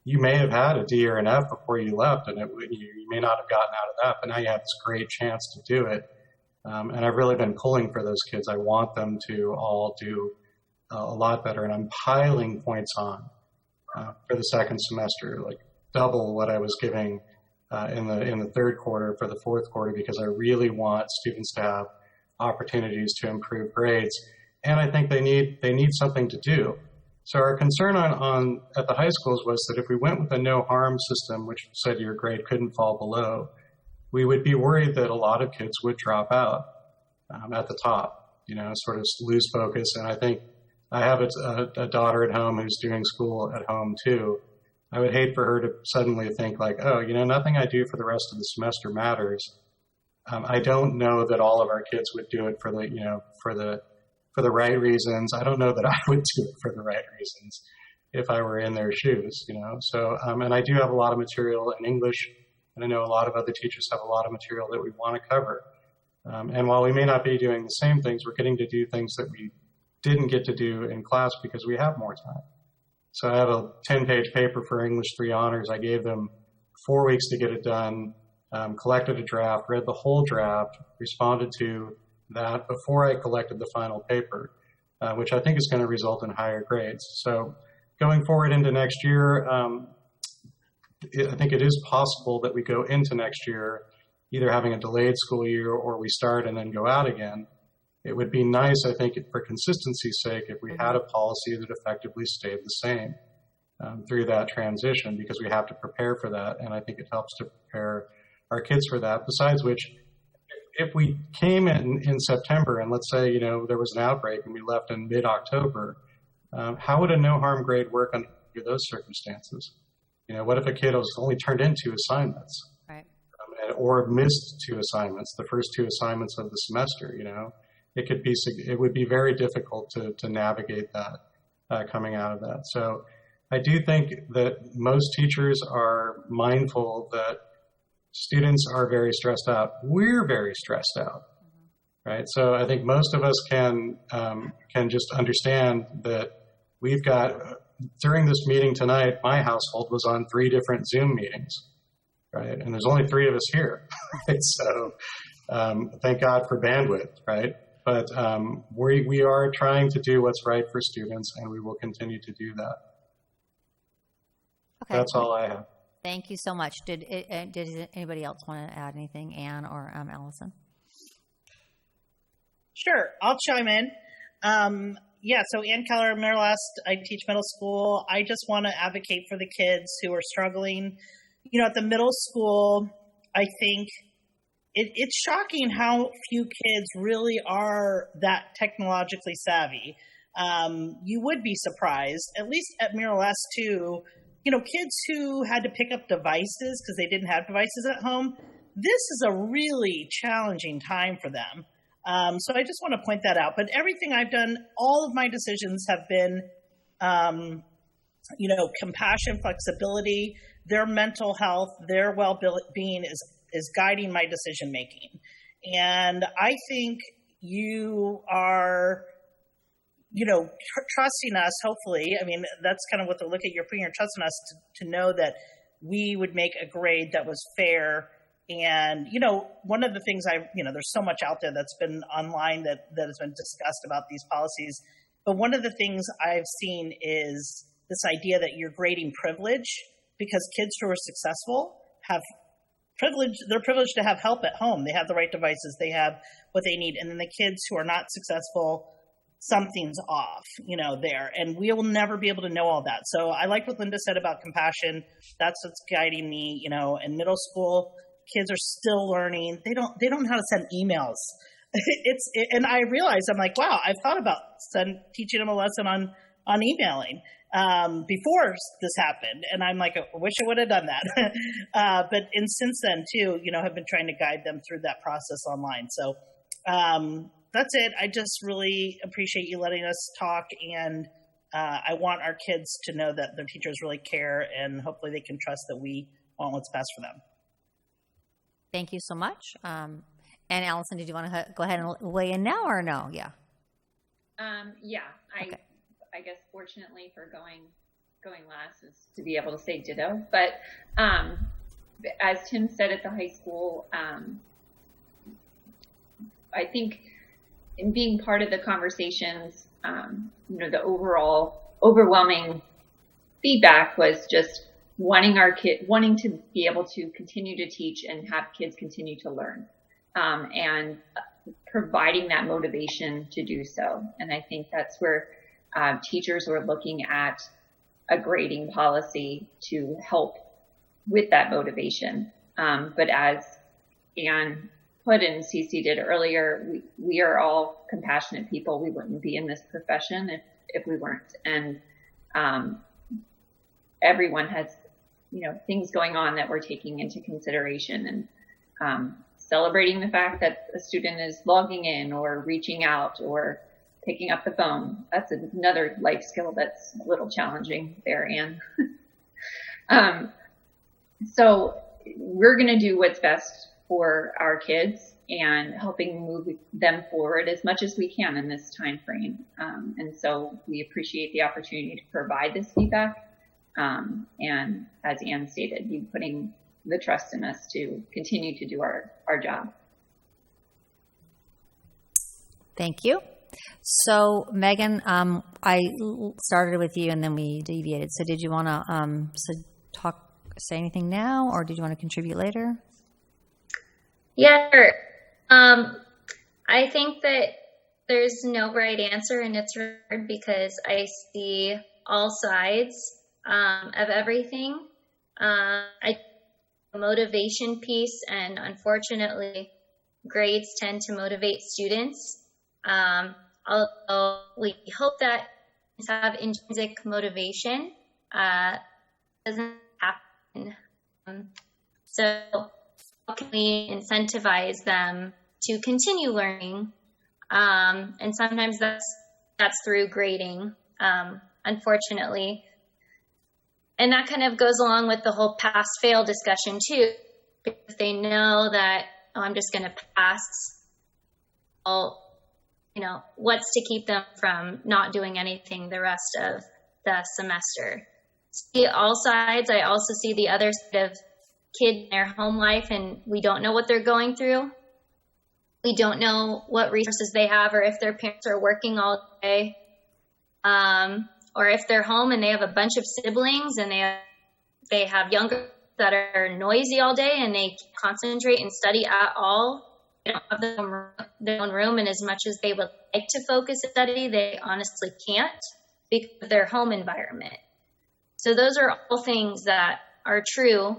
you may have had a D or an F before you left, and you may not have gotten out of that, but now you have this great chance to do it. And I've really been pulling for those kids. I want them to all do a lot better, and I'm piling points on for the second semester, like double what I was giving in the third quarter for the fourth quarter, because I really want students to have opportunities to improve grades, and I think they need something to do. So our concern at the high schools was that if we went with a no harm system, which said your grade couldn't fall below, we would be worried that a lot of kids would drop out at the top, sort of lose focus. And I think I have a daughter at home who's doing school at home too. I would hate for her to suddenly think like, oh, nothing I do for the rest of the semester matters. I don't know that all of our kids would do it for the right reasons. I don't know that I would do it for the right reasons if I were in their shoes, So, and I do have a lot of material in English, and I know a lot of other teachers have a lot of material that we want to cover. And while we may not be doing the same things, we're getting to do things that we didn't get to do in class because we have more time. So I have a 10-page paper for English 3 honors. I gave them 4 weeks to get it done, collected a draft, read the whole draft, responded to that before I collected the final paper, which I think is going to result in higher grades. So going forward into next year, I think it is possible that we go into next year either having a delayed school year or we start and then go out again. It would be nice, I think, for consistency's sake, if we had a policy that effectively stayed the same through that transition, because we have to prepare for that. And I think it helps to prepare our kids for that. Besides which, if we came in September and let's say, there was an outbreak and we left in mid-October, how would a no harm grade work under those circumstances? What if a kid was only turned in 2 assignments? Right. Or missed 2 assignments, the first 2 assignments of the semester, it would be very difficult to navigate that coming out of that. So I do think that most teachers are mindful that students are very stressed out. We're very stressed out, right? So I think most of us can just understand that we've got, during this meeting tonight, my household was on 3 different Zoom meetings, right? And there's only 3 of us here, right? So thank God for bandwidth, right? But we are trying to do what's right for students, and we will continue to do that. Okay. That's all I have. Thank you so much. Did anybody else want to add anything, Anne or Allison? Sure, I'll chime in. So Ann Keller, West, I teach middle school. I just want to advocate for the kids who are struggling. At the middle school, I think it's shocking how few kids really are that technologically savvy. You would be surprised, at least at West too, kids who had to pick up devices because they didn't have devices at home. This is a really challenging time for them. So I just want to point that out. But everything I've done, all of my decisions have been, compassion, flexibility, their mental health, their well-being is guiding my decision making. And I think you are, trusting us, hopefully. I mean, that's kind of what they look at. You're putting your trust in us to know that we would make a grade that was fair. And, one of the things there's so much out there that's been online that has been discussed about these policies. But one of the things I've seen is this idea that you're grading privilege, because kids who are successful have privilege. They're privileged to have help at home. They have the right devices. They have what they need. And then the kids who are not successful, something's off, there. And we'll never be able to know all that. So I like what Linda said about compassion. That's what's guiding me, in middle school. Kids are still learning. They don't know how to send emails. And I realized, I'm like, wow, I've thought about teaching them a lesson on emailing before this happened. And I'm like, I wish I would have done that. But since then too, have been trying to guide them through that process online. So that's it. I just really appreciate you letting us talk. And I want our kids to know that their teachers really care, and hopefully they can trust that we want what's best for them. Thank you so much. And Allison, did you want to go ahead and weigh in now or no? Yeah. Okay. I guess fortunately for going last is to be able to say ditto. But as Tim said at the high school, I think in being part of the conversations, the overall overwhelming feedback was just wanting to be able to continue to teach and have kids continue to learn, and providing that motivation to do so. And I think that's where teachers are looking at a grading policy to help with that motivation. But as Anne put and Cece did earlier, we are all compassionate people. We wouldn't be in this profession if we weren't. And everyone has things going on that we're taking into consideration, and celebrating the fact that a student is logging in or reaching out or picking up the phone. That's another life skill that's a little challenging there, Anne. So we're going to do what's best for our kids and helping move them forward as much as we can in this time frame. And so we appreciate the opportunity to provide this feedback. And as Anne stated, you putting the trust in us to continue to do our job. Thank you. So Megan, I started with you and then we deviated. So did you want to say anything now, or did you want to contribute later? Yeah, sure. I think that there's no right answer, and it's hard because I see all sides of everything. I motivation piece, and unfortunately grades tend to motivate students. Although we hope that students have intrinsic motivation, doesn't happen. So how can we incentivize them to continue learning? And sometimes that's through grading, unfortunately. And that kind of goes along with the whole pass-fail discussion too. If they know that, oh, I'm just going to pass, well, what's to keep them from not doing anything the rest of the semester? See all sides. I also see the other side of kids in their home life, and we don't know what they're going through. We don't know what resources they have, or if their parents are working all day, or if they're home and they have a bunch of siblings and they have younger that are noisy all day and they can't concentrate and study at all. They don't have their own room, and as much as they would like to focus and study, they honestly can't because of their home environment. So those are all things that are true.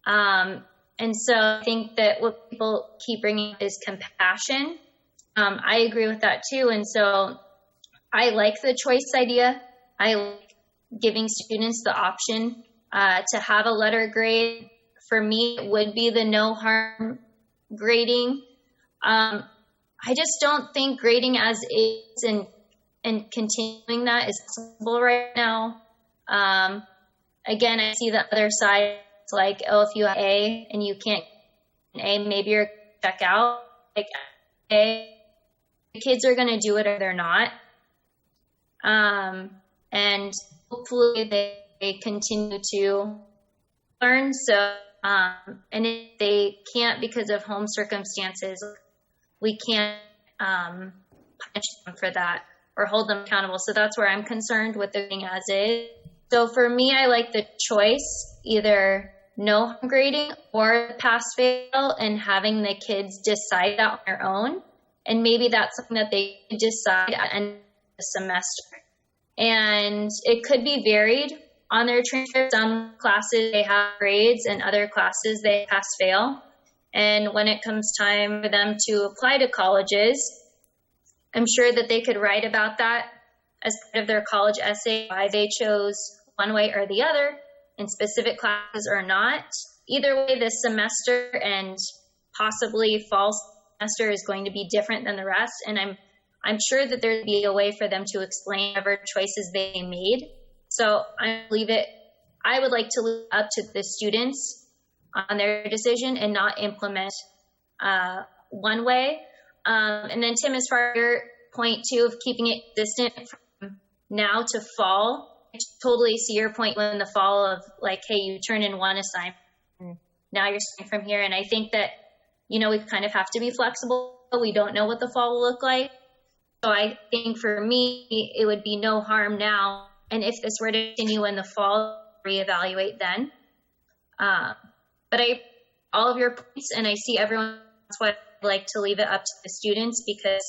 And so I think that what people keep bringing up is compassion. I agree with that too. And so I like the choice idea. I like giving students the option to have a letter grade. For me, it would be the no harm grading. I just don't think grading as is and continuing that is possible right now. Again, I see the other side. It's like, oh, if you have A and you can't get an A, maybe you're check out. Like, A, the kids are going to do it or they're not. And hopefully they continue to learn. So, and if they can't because of home circumstances, we can't punish them for that or hold them accountable. So that's where I'm concerned with the grading as is. So for me, I like the choice, either no harm grading or pass-fail, and having the kids decide that on their own. And maybe that's something that they decide at the end of the semester. And it could be varied on their transcript. Some classes, they have grades, and other classes, they pass-fail. And when it comes time for them to apply to colleges, I'm sure that they could write about that as part of their college essay, why they chose one way or the other in specific classes or not. Either way, this semester and possibly fall semester is going to be different than the rest. And I'm sure that there'd be a way for them to explain whatever choices they made. So I would like to leave it up to the students on their decision and not implement one way. And then Tim, as far as your point too of keeping it consistent from now to fall, I totally see your point in the fall of like, hey, you turn in one assignment, now you're starting from here. And I think that, we kind of have to be flexible. We don't know what the fall will look like. So I think for me, it would be no harm now. And if this were to continue in the fall, reevaluate then. But all of your points, and I see everyone, that's why I like to leave it up to the students because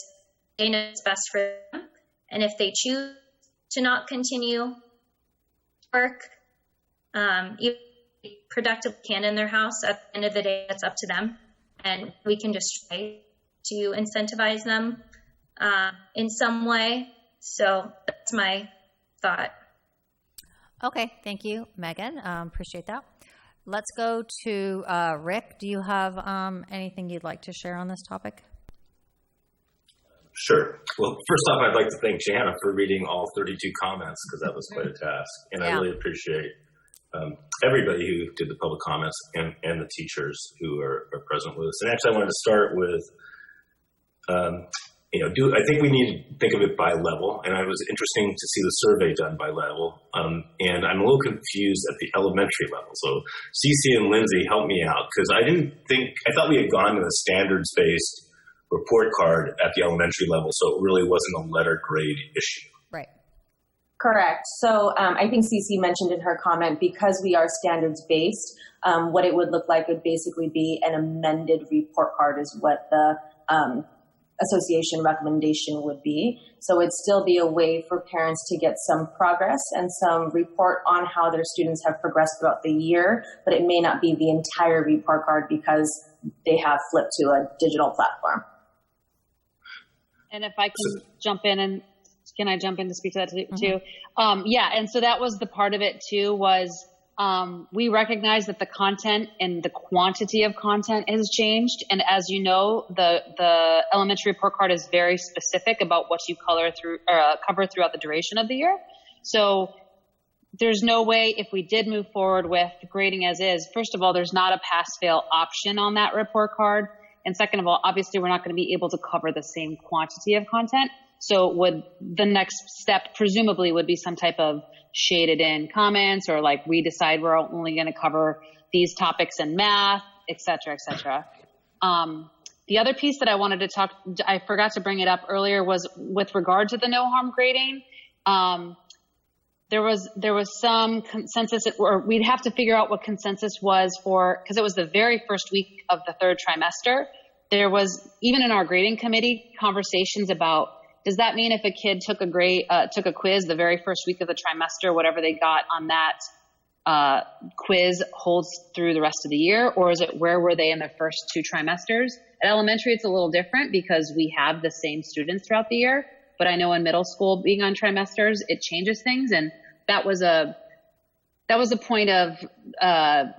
they know what's best for them. And if they choose to not continue work, even productive can in their house, at the end of the day, that's up to them. And we can just try to incentivize them in some way. So that's my thought. Okay, thank you, Megan. Appreciate that. Let's go to Rick. Do you have anything you'd like to share on this topic? Sure. Well, first off, I'd like to thank Jana for reading all 32 comments because that was quite a task. And I really appreciate everybody who did the public comments and the teachers who are present with us. And actually, I wanted to start with, I think we need to think of it by level. And it was interesting to see the survey done by level. And I'm a little confused at the elementary level. So Cece and Lindsay helped me out because I thought we had gone to the standards-based report card at the elementary level, so it really wasn't a letter grade issue. Right. Correct. So I think Cece mentioned in her comment, because we are standards-based, what it would look like would basically be an amended report card is what the association recommendation would be. So it'd still be a way for parents to get some progress and some report on how their students have progressed throughout the year, but it may not be the entire report card because they have flipped to a digital platform. And if I can jump in, and can I jump in to speak to that too? Yeah, and so that was the part of it too, was we recognize that the content and the quantity of content has changed. And as you know, the elementary report card is very specific about what you cover throughout the duration of the year. So there's no way, if we did move forward with grading as is, first of all, there's not a pass-fail option on that report card. And second of all, obviously, we're not going to be able to cover the same quantity of content. So the next step presumably would be some type of shaded in comments, or like we decide we're only going to cover these topics in math, et cetera, et cetera. The other piece that I wanted to I forgot to bring it up earlier, was with regard to the no harm grading. There was some consensus, or we'd have to figure out what consensus was because it was the very first week of the third trimester. There was, even in our grading committee, conversations about, does that mean if a kid took a quiz the very first week of the trimester, whatever they got on that quiz holds through the rest of the year? Or is it where were they in their first 2 trimesters? At elementary, it's a little different because we have the same students throughout the year. But I know in middle school, being on trimesters, it changes things. And that was a point of, I'm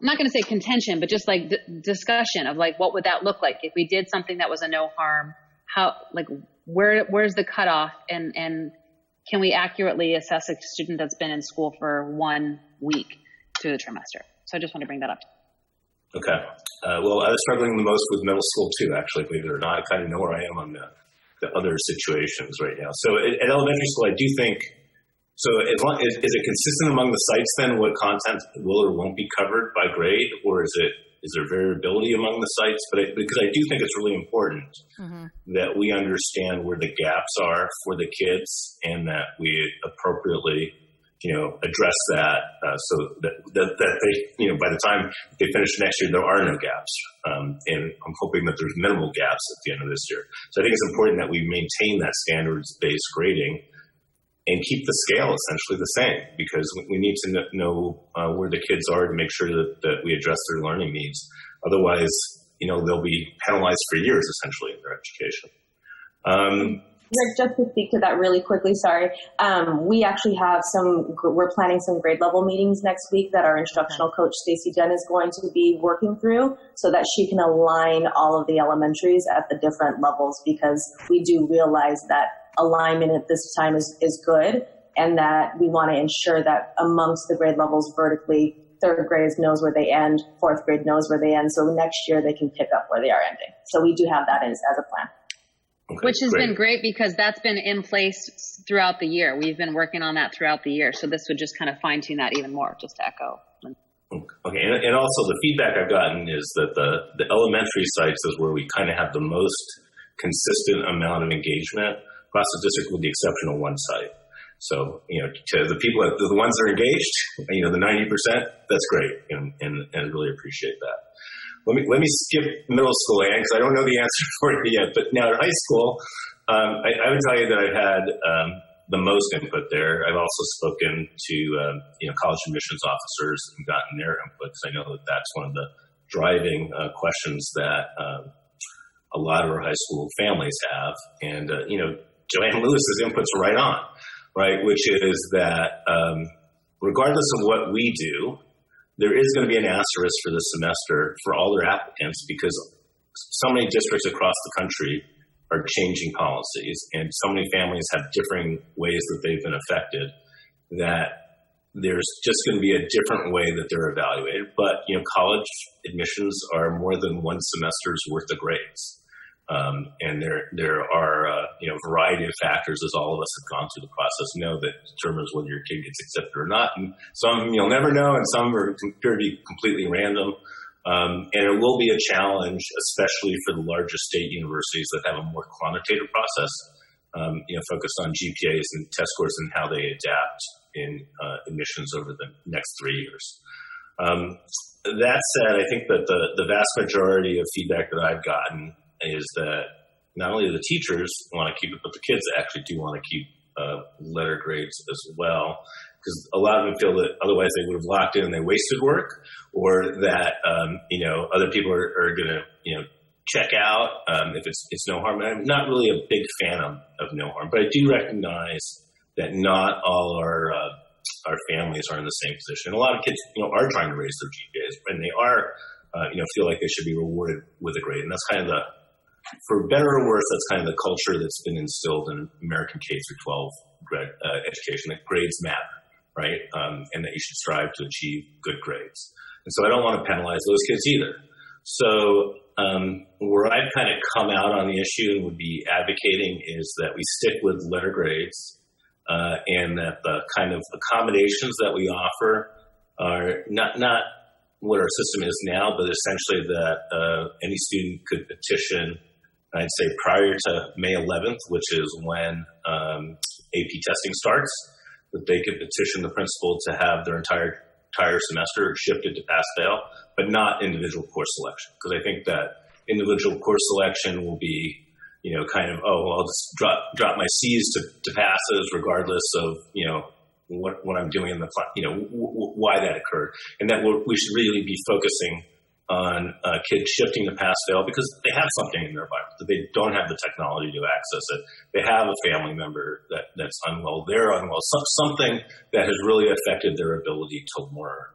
not going to say contention, but just like discussion of like, what would that look like if we did something that was a no harm? How, like, where's the cutoff, and can we accurately assess a student that's been in school for 1 week through the trimester? So I just want to bring that up. Okay. Well, I was struggling the most with middle school too, actually, believe it or not. I kind of know where I am on the other situations right now. So at elementary school, I do think, so as long, is it consistent among the sites then what content will or won't be covered by grade, or is there variability among the sites? Because I do think it's really important that we understand where the gaps are for the kids, and that we appropriately, address that so that they, by the time they finish next year, there are no gaps. And I'm hoping that there's minimal gaps at the end of this year. So I think it's important that we maintain that standards-based grading and keep the scale essentially the same, because we need to know where the kids are to make sure that we address their learning needs. Otherwise, they'll be penalized for years essentially in their education. Rick, just to speak to that really quickly, sorry. We actually have we're planning some grade level meetings next week that our instructional coach, Stacey Dunn, is going to be working through so that she can align all of the elementaries at the different levels, because we do realize that alignment at this time is good, and that we want to ensure that amongst the grade levels vertically, third grade knows where they end, fourth grade knows where they end, so next year they can pick up where they are ending. So we do have that as a plan. Okay, which has been great, because that's been in place throughout the year. We've been working on that throughout the year. So this would just kind of fine tune that even more, just to echo. Okay. And also the feedback I've gotten is that the elementary sites is where we kind of have the most consistent amount of engagement across the district, with the exception of one site. So, to the people, the ones that are engaged, the 90%, that's great. And really appreciate that. Let me skip middle school, Ann, because I don't know the answer for you yet. But now at high school, I would tell you that I've had the most input there. I've also spoken to college admissions officers and gotten their input, because I know that that's one of the driving questions that a lot of our high school families have. And Joanne Lewis's input's right on, right? Which is that regardless of what we do, there is going to be an asterisk for this semester for all their applicants, because so many districts across the country are changing policies, and so many families have differing ways that they've been affected, that there's just going to be a different way that they're evaluated. But, college admissions are more than one semester's worth of grades. And there are, a variety of factors, as all of us have gone through the process, that determines whether your kid gets accepted or not. And some of them you'll never know, and some appear to be completely random. And it will be a challenge, especially for the larger state universities that have a more quantitative process, focused on GPAs and test scores and how they adapt in admissions over the next 3 years. That said, I think that the vast majority of feedback that I've gotten is that not only the teachers want to keep it, but the kids actually do want to keep letter grades as well. Because a lot of them feel that otherwise they would have locked in and they wasted work, or that, other people are going to, check out if it's no harm. I'm not really a big fan of no harm, but I do recognize that not all our families are in the same position. A lot of kids, are trying to raise their GPAs, and they are, feel like they should be rewarded with a grade. And that's kind of for better or worse, that's kind of the culture that's been instilled in American K through 12 education, that grades matter, right? And that you should strive to achieve good grades. And so I don't want to penalize those kids either. So where I've kind of come out on the issue and would be advocating is that we stick with letter grades, and that the kind of accommodations that we offer are not what our system is now, but essentially that any student could petition, I'd say prior to May 11th, which is when AP testing starts, that they could petition the principal to have their entire semester shifted to pass-fail, but not individual course selection. Because I think that individual course selection will be, I'll just drop my C's to passes regardless of, what I'm doing in the class, why that occurred. And that we should really be focusing on kids shifting to pass-fail because they have something in their environment, that they don't have the technology to access it. They have a family member that's unwell. They're unwell. Something that has really affected their ability to learn.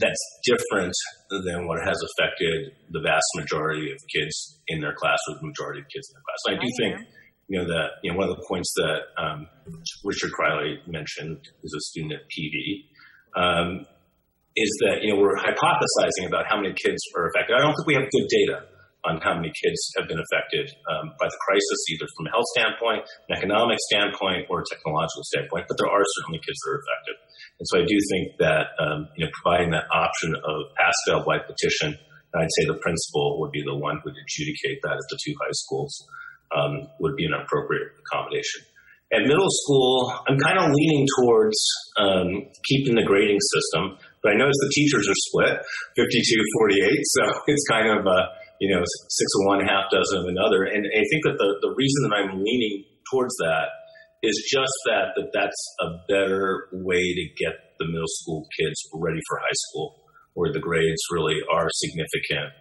That's different than what has affected the vast majority of kids in their class, or the majority of kids in their class. And I do think, that one of the points that Richard Criley mentioned, who's a student at PV, is that, we're hypothesizing about how many kids are affected. I don't think we have good data on how many kids have been affected by the crisis, either from a health standpoint, an economic standpoint, or a technological standpoint, but there are certainly kids that are affected. And so I do think that, providing that option of pass-fail by petition, I'd say the principal would be the one who would adjudicate that at the two high schools, would be an appropriate accommodation. At middle school, I'm kind of leaning towards keeping the grading system, but I notice the teachers are split, 52-48, so it's kind of, 6 of one, half dozen of another. And I think that the reason that I'm leaning towards that is just that's a better way to get the middle school kids ready for high school, where the grades really are significant.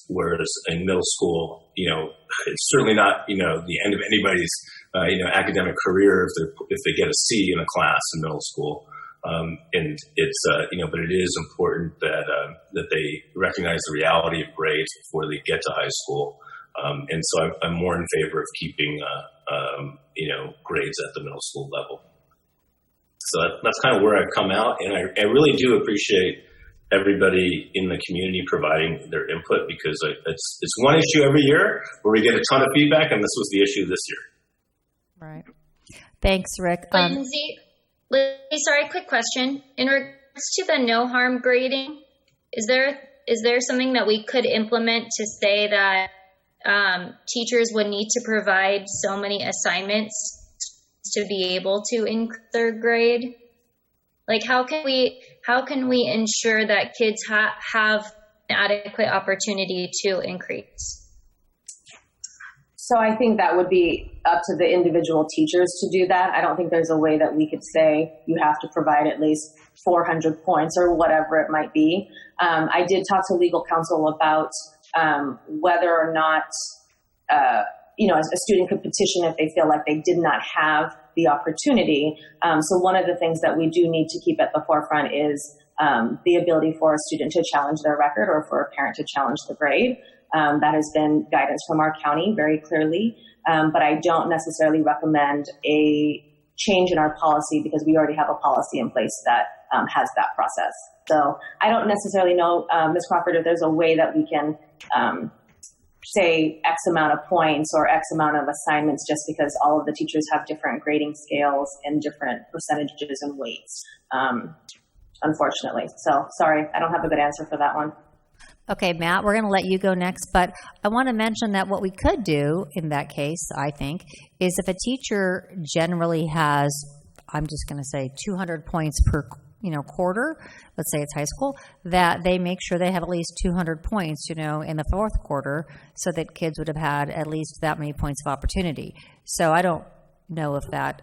Whereas in middle school, it's certainly not, the end of anybody's, academic career if they get a C in a class in middle school. And it's, but it is important that they recognize the reality of grades before they get to high school. And so I'm more in favor of keeping, grades at the middle school level. So that's kind of where I've come out. And I really do appreciate everybody in the community providing their input, because it's one issue every year where we get a ton of feedback, and this was the issue this year. Right. Thanks, Rick. Lindsay, sorry, quick question. In regards to the no harm grading, is there something that we could implement to say that teachers would need to provide so many assignments to be able to increase their grade? Like, how can we ensure that kids have an adequate opportunity to increase? So I think that would be up to the individual teachers to do that. I don't think there's a way that we could say you have to provide at least 400 points or whatever it might be. I did talk to legal counsel about whether or not, a student could petition if they feel like they did not have the opportunity. So one of the things that we do need to keep at the forefront is the ability for a student to challenge their record, or for a parent to challenge the grade. That has been guidance from our county very clearly. But I don't necessarily recommend a change in our policy, because we already have a policy in place that has that process. So I don't necessarily know, Ms. Crawford, if there's a way that we can say X amount of points or X amount of assignments, just because all of the teachers have different grading scales and different percentages and weights, unfortunately. So sorry, I don't have a good answer for that one. Okay, Matt, we're going to let you go next, but I want to mention that what we could do in that case, I think, is if a teacher generally has, I'm just going to say 200 points quarter, let's say it's high school, that they make sure they have at least 200 points, in the fourth quarter, so that kids would have had at least that many points of opportunity. So I don't know if that,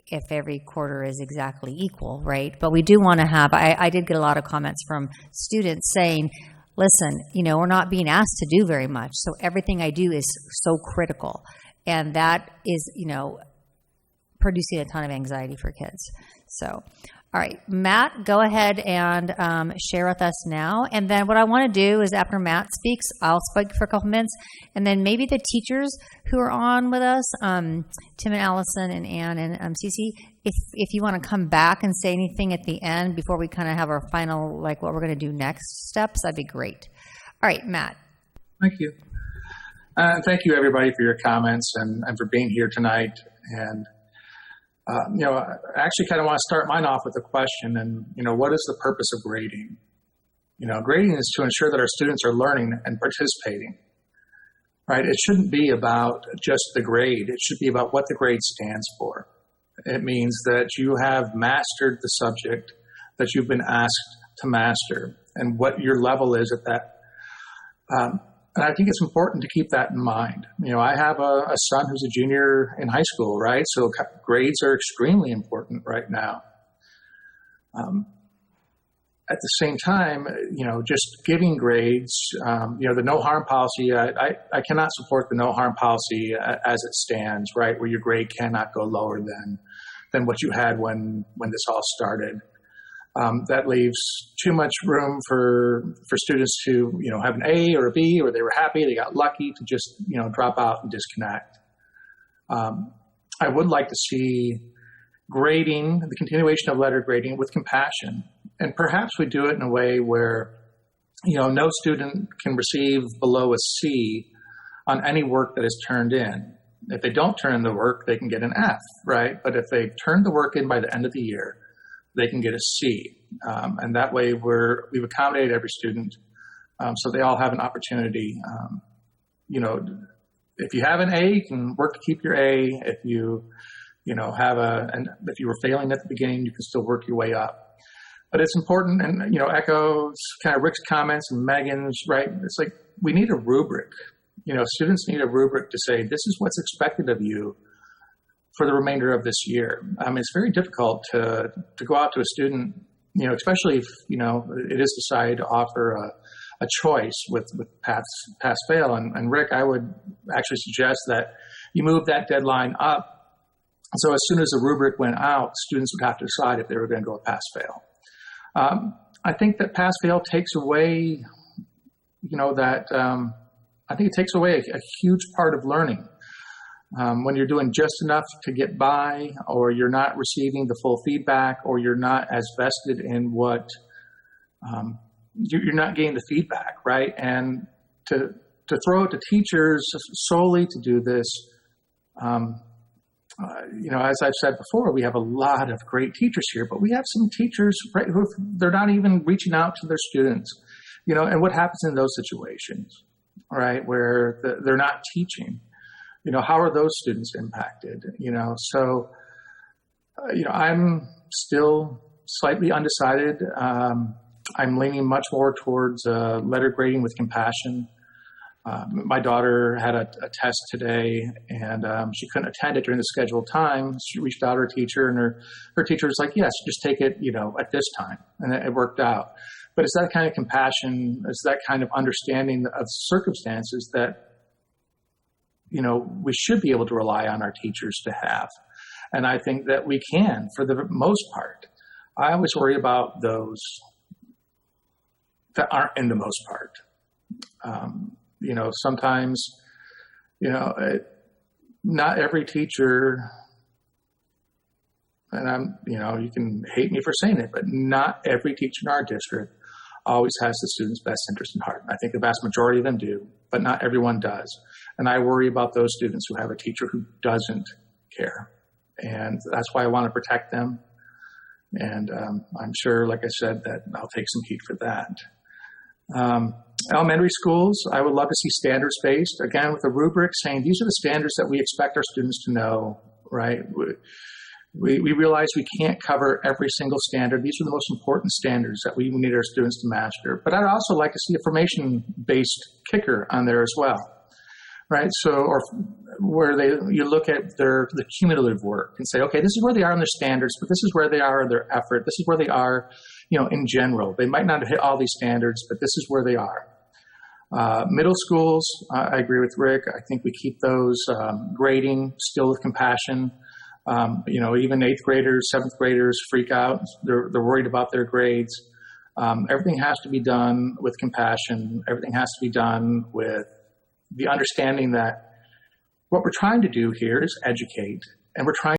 if every quarter is exactly equal, right? But we do want to have, I did get a lot of comments from students saying, listen, we're not being asked to do very much, so everything I do is so critical. And that is, producing a ton of anxiety for kids. So, all right, Matt, go ahead and share with us now. And then what I want to do is after Matt speaks, I'll speak for a couple minutes. And then maybe the teachers who are on with us, Tim and Allison and Ann and Cece, if you want to come back and say anything at the end before we kind of have our final, like what we're going to do next steps, that'd be great. All right, Matt. Thank you. Thank you, everybody, for your comments and for being here tonight. And I actually kind of want to start mine off with a question. And, what is the purpose of grading? Grading is to ensure that our students are learning and participating, right? It shouldn't be about just the grade. It should be about what the grade stands for. It means that you have mastered the subject that you've been asked to master and what your level is at that. And I think it's important to keep that in mind. I have a son who's a junior in high school, right? So grades are extremely important right now. At the same time, just giving grades, the no harm policy, I cannot support the no harm policy as it stands, right? Where your grade cannot go lower than what you had when this all started. That leaves too much room for students to, have an A or a B, or they were happy, they got lucky to just, drop out and disconnect. I would like to see grading, the continuation of letter grading with compassion. And perhaps we do it in a way where, no student can receive below a C on any work that is turned in. If they don't turn in the work, they can get an F, right? But if they've turned the work in by the end of the year, they can get a C. And that way we've accommodated every student so they all have an opportunity. If you have an A, you can work to keep your A. If you, if you were failing at the beginning, you can still work your way up. But it's important, and, echoes kind of Rick's comments and Megan's, right? It's like we need a rubric. Students need a rubric to say, this is what's expected of you for the remainder of this year. It's very difficult to go out to a student, especially if, it is decided to offer a choice with pass fail. And Rick, I would actually suggest that you move that deadline up. So as soon as the rubric went out, students would have to decide if they were going to go pass fail. I think that pass fail takes away, I think it takes away a huge part of learning. When you're doing just enough to get by, or you're not receiving the full feedback, or you're not as vested in what you're not getting the feedback, right? And to throw it to teachers solely to do this, as I've said before, we have a lot of great teachers here, but we have some teachers, right, who they're not even reaching out to their students, and what happens in those situations, right, where they're not teaching. How are those students impacted? So I'm still slightly undecided. I'm leaning much more towards letter grading with compassion. My daughter had a test today, and she couldn't attend it during the scheduled time. She reached out to her teacher, and her teacher was like, yes, just take it, at this time. And it worked out. But it's that kind of compassion, it's that kind of understanding of circumstances that, we should be able to rely on our teachers to have. And I think that we can for the most part. I always worry about those that aren't in the most part. Sometimes, not every teacher, and you can hate me for saying it, but not every teacher in our district always has the student's best interest in heart. I think the vast majority of them do, but not everyone does. And I worry about those students who have a teacher who doesn't care. And that's why I want to protect them. And I'm sure, like I said, that I'll take some heat for that. Elementary schools, I would love to see standards-based, again, with a rubric saying these are the standards that we expect our students to know, right? We realize we can't cover every single standard. These are the most important standards that we need our students to master. But I'd also like to see a formation-based kicker on there as well, right? So, or where you look at the cumulative work and say, okay, this is where they are in their standards, but this is where they are in their effort. This is where they are, in general. They might not hit all these standards, but this is where they are. Middle schools, I agree with Rick. I think we keep those grading still with compassion. Even 8th graders, 7th graders freak out. They're worried about their grades. Everything has to be done with compassion. Everything has to be done with the understanding that what we're trying to do here is educate, and we're trying